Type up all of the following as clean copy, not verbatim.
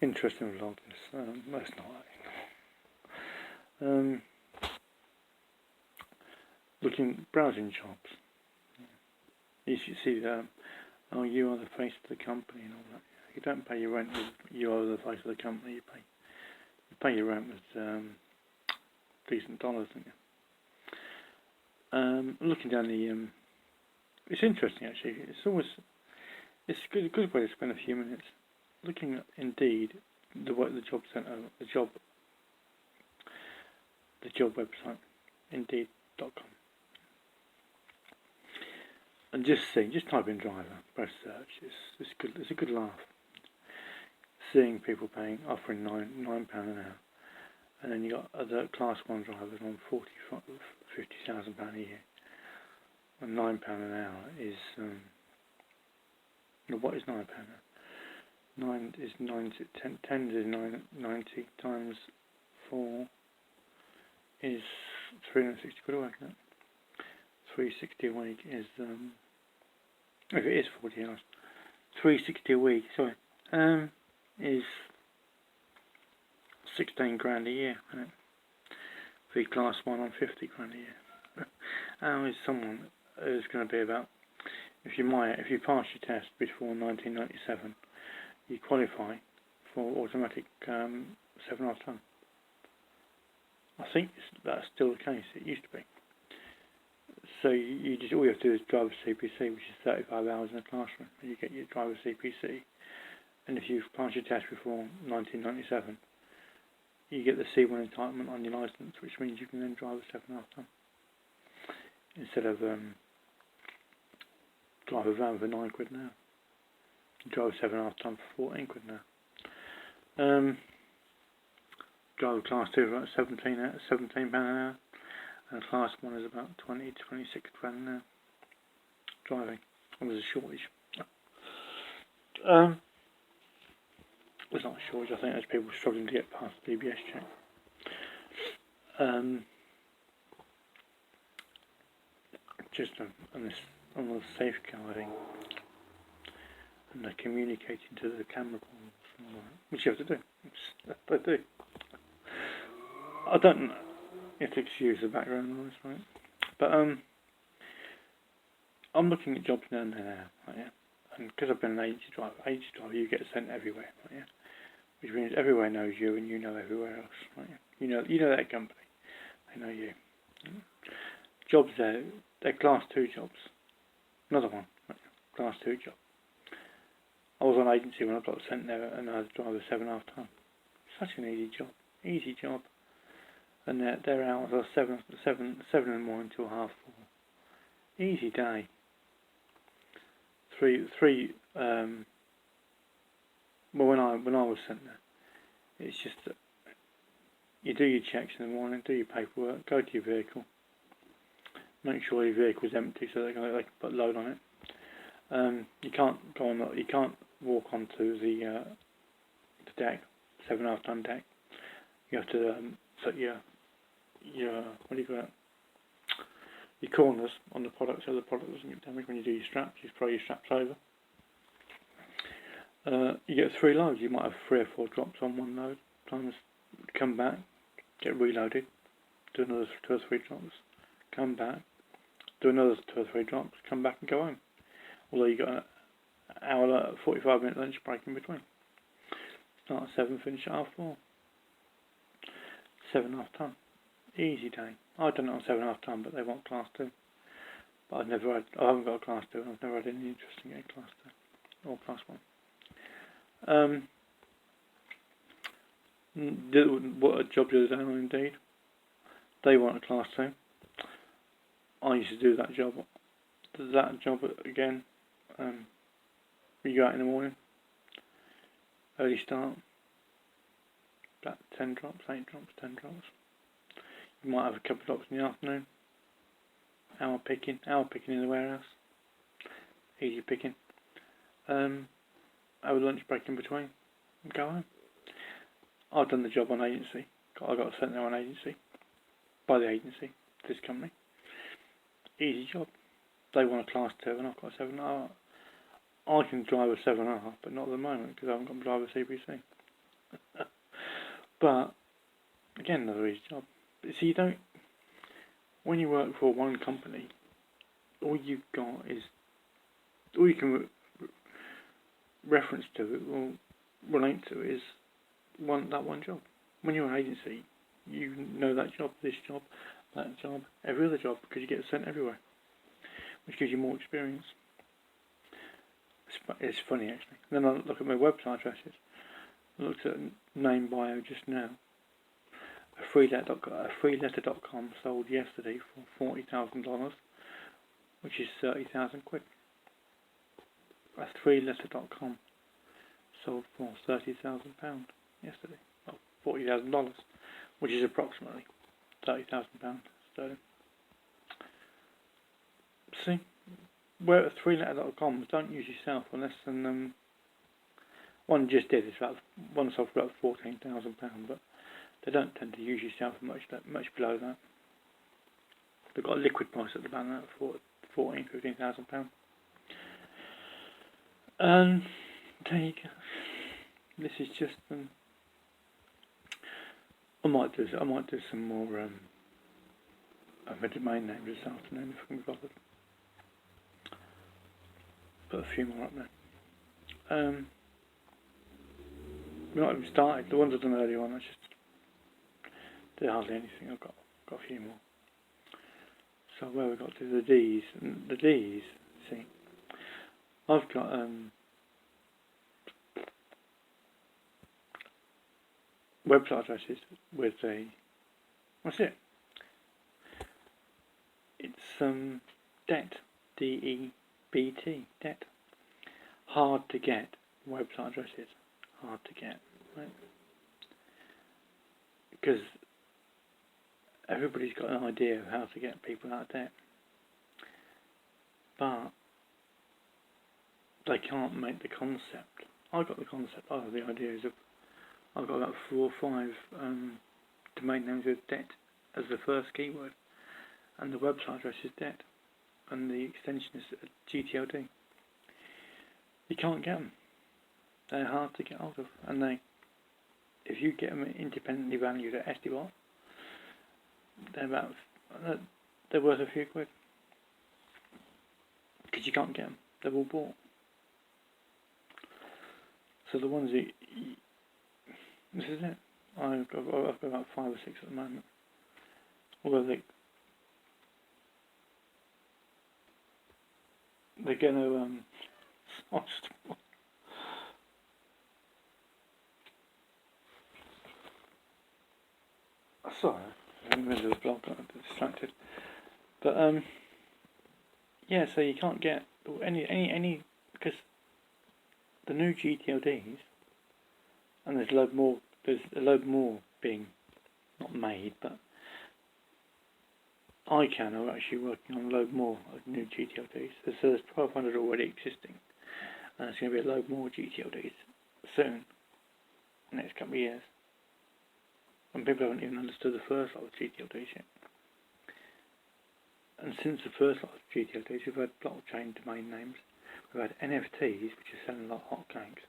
interesting vlog this. That's not browsing jobs. You should see that. Oh, you are the face of the company and all that. You don't pay your rent with you are the face of the company. You pay your rent with decent dollars, don't you? Looking down the it's interesting actually. It's a good way to spend a few minutes looking at Indeed, the job center, the job website, Indeed.com, and just type in driver, press search. It's a good laugh. Seeing people offering £9 an hour, and then you got other Class 1 drivers on £50,000 a year. And £9 an hour is what is £9 an hour? 9 is 90. 10 is 90 times 4 is 360 quid a week. 360 a week is if it is 40 hours, 360 a week. Sorry, is 16 grand a year, isn't it? For Class 1 on 50 grand a year. How is someone who's going to be about, if you pass your test before 1997, you qualify for automatic 7.5 tonne. I think that's still the case. It used to be. So you just all you have to do is drive a CPC, which is 35 hours in a classroom, and you get your driver CPC. And if you've passed your test before 1997, you get the C1 entitlement on your licence, which means you can then drive a 7.5 tonne instead of drive a van for 9 quid an hour. You drive a 7.5 tonne for 14 quid an hour. Drive a Class 2 for about £17 an hour, and a Class 1 is about 20 to 26 grand an hour driving. And there's a shortage. There's not a shortage. I think there's people struggling to get past the DBS check. Just on the safeguarding and the communicating to the camera calls, which you have to do. I do. I don't know. You have to excuse the background noise, right? But I'm looking at jobs now, right, yeah? And because I've been an agency driver, you get sent everywhere, right, yeah? Which means everywhere knows you and you know everywhere else, right, yeah? You know that company, they know you. Jobs there, they're Class 2 jobs. Another one, right, yeah? Class 2 job. I was on agency when I got sent there and I had to drive a 7.5 tonne. Such an easy job. And their hours are 7 in the morning till 4:30. Easy day. Well, when I was sent there, it's just that you do your checks in the morning, do your paperwork, go to your vehicle, make sure your vehicle's empty so they can put load on it. You can't walk onto the deck, 7.5 tonne deck. You have to set your what do you call it? Your corners on the product so the product doesn't get damaged when you do your straps. You throw your straps over. You get 3 loads. You might have 3 or 4 drops on one load. Sometimes come back, get reloaded, do another 2 or 3 drops, come back, do another 2 or 3 drops, come back and go home. Although you got an hour, 45-minute lunch break in between. Start at 7, finish at 4:30. 7.5 tonne. Easy day. I've done it on 7.5 tonne, but they want Class 2. But I haven't got a Class 2, and I've never had any interest in getting Class 2 or Class 1. What a job the other day on Indeed. They want a Class 2. I used to do that job. That job again. You go out in the morning, early start, about 10 drops, 8 drops, 10 drops. You might have a couple of drops in the afternoon. Hour picking in the warehouse. Easy picking. Have a lunch break in between and go home. I've done the job on agency. I got sent there on agency. By the agency, this company. Easy job. They want a Class 2 and I've got a 7.5. I can drive a 7.5, but not at the moment because I haven't got a driver CPC. But again, another easy job. See, you don't. When you work for one company, all you can reference to it or relate to is that one job. When you're an agency, you know that job, this job, that job, every other job, because you get sent everywhere, which gives you more experience. It's funny actually. Then I look at my website addresses. I looked at name bio just now. A freeletter.com sold yesterday for $40,000, which is 30,000 quid. A freeletter.com sold for £30,000 yesterday. Well, $40,000, which is approximately £30,000 sterling. See, where at freeletter.com don't usually sell for less than one just did. It's about one sold for about £14,000, but they don't tend to usually sell for much below that. They've got a liquid price at the back for £15,000. And there you go. This is just I might do some more of my domain names this afternoon if I can be bothered. Put a few more up there. We're not even started. The ones I've done earlier on, they're hardly anything. I've got a few more. So where we got to the D's, see, I've got website addresses with what's it? It's debt, DEBT, debt. Hard to get website addresses. Hard to get, right? Because everybody's got an idea of how to get people out of debt, but they can't make the concept. I got the concept. I have the ideas of. I've got about 4 or 5 domain names with debt as the first keyword, and the website address is debt, and the extension is GTLD. You can't get them. They're hard to get hold of, and if you get them independently valued at SDR, they're worth a few quid, because you can't get them. They're all bought. So the ones that this is it. I've got about 5 or 6 at the moment. Although they're going to sorry, I'm in the middle of the blog, I got distracted. But yeah, so you can't get any because the new GTLDs, and there's a load more being not made, but ICANN are actually working on a load more of new GTLDs. So there's 1,200 already existing, and there's going to be a load more GTLDs soon, next couple of years. And people haven't even understood the first lot of GTLDs yet. And since the first lot of GTLDs, we've had blockchain domain names, we've had NFTs, which are selling like hotcakes,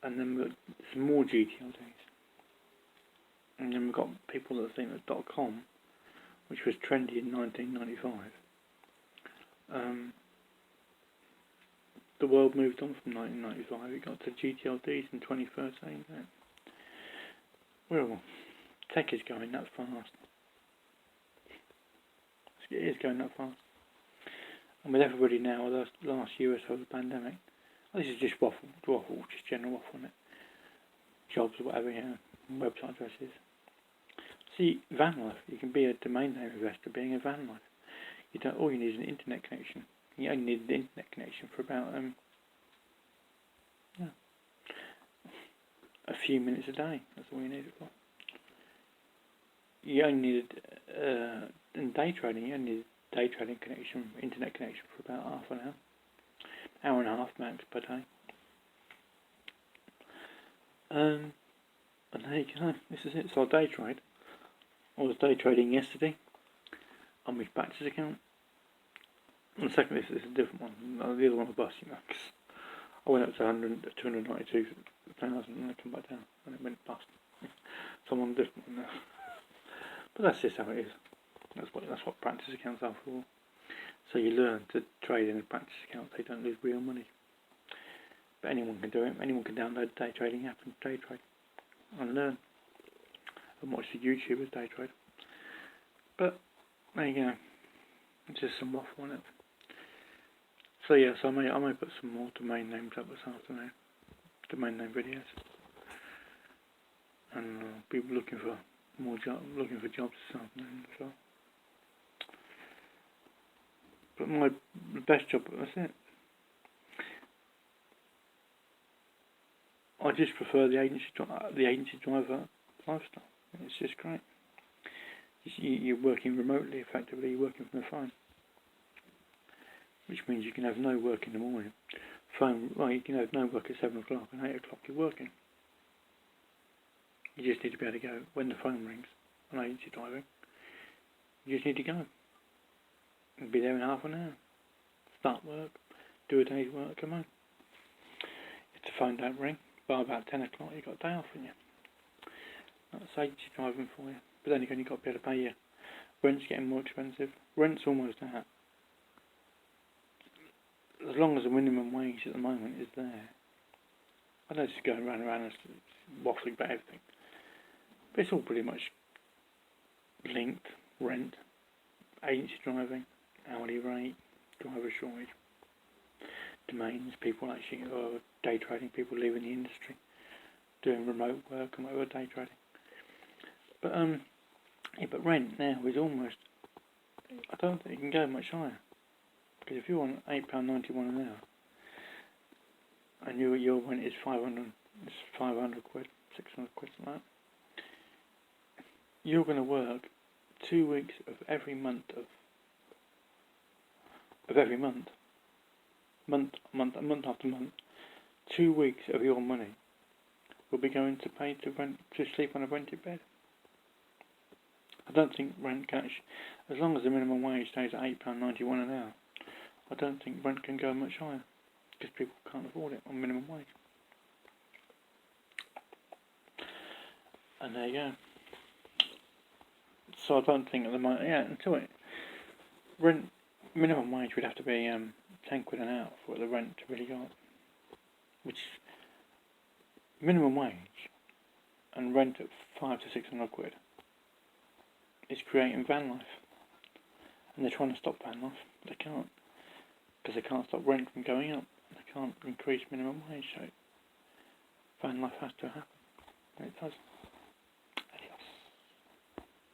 and then we've got some more GTLDs. And then we've got people that think that .com, which was trendy in 1995, the world moved on from 1995. It got to GTLDs in 2013. Well, tech is going that fast. It is going that fast. And with everybody now, the last year or so of the pandemic, this is just waffle, just general waffle, isn't it? Jobs or whatever, website addresses. See, van life, you can be a domain name investor being a van life. All you need is an internet connection. You only need the internet connection for about a few minutes a day. That's all you need it for. You only need in day trading. You only need a day trading connection, internet connection for about half an hour and a half max per day. And there you go. This is it. So I day trade. I was day trading yesterday on my Baxter's account. And the second, this is a different one. The other one was busting because I went up to 292,000 and I come back down and it went bust. someone different than that. But that's just how it is. That's what practice accounts are for. So you learn to trade in a practice account. They don't lose real money. But anyone can do it. Anyone can download a day trading app and day trade and learn. And watch the YouTubers day trade. But there you go. It's just some waffle on it. So yes, I may put some more domain names up this afternoon. Domain name videos. And be looking for jobs this afternoon as well. But my best job, that's it. I just prefer the agency driver lifestyle. It's just great. You're working remotely, effectively. You're working from the phone, which means you can have no work in the morning. You can have no work at 7 o'clock and 8 o'clock. You're working. You just need to be able to go when the phone rings on agency driving. You just need to go. And be there in half an hour. Start work, do a day's work, come home. If the phone don't ring, by about 10 o'clock you've got a day off, haven't you? That's agency driving for you. But then again, you've got to be able to pay your rent's getting more expensive. Rent's almost out. As long as the minimum wage at the moment is there. I know this is going round and round and waffling about everything. But it's all pretty much linked. Rent, agency driving, hourly rate, driver shortage, domains, people actually, or day trading, people leaving the industry, doing remote work and whatever, day trading. But but rent now is almost, I don't think it can go much higher. Because if you're on £8.91 an hour, and your rent is 500 quid, 600 quid, something like that, you're going to work 2 weeks of every month month after month, 2 weeks of your money will be going to pay to sleep on a rented bed. I don't think rent can, as long as the minimum wage stays at £8.91 an hour, I don't think rent can go much higher, because people can't afford it on minimum wage. And there you go. So I don't think at the moment, until rent, minimum wage would have to be 10 quid an hour for the rent to really go up. Which, minimum wage and rent at 500 to 600 quid is creating van life. And they're trying to stop van life, but they can't. Because they can't stop rent from going up. They can't increase minimum wage, so van life has to happen. And it does.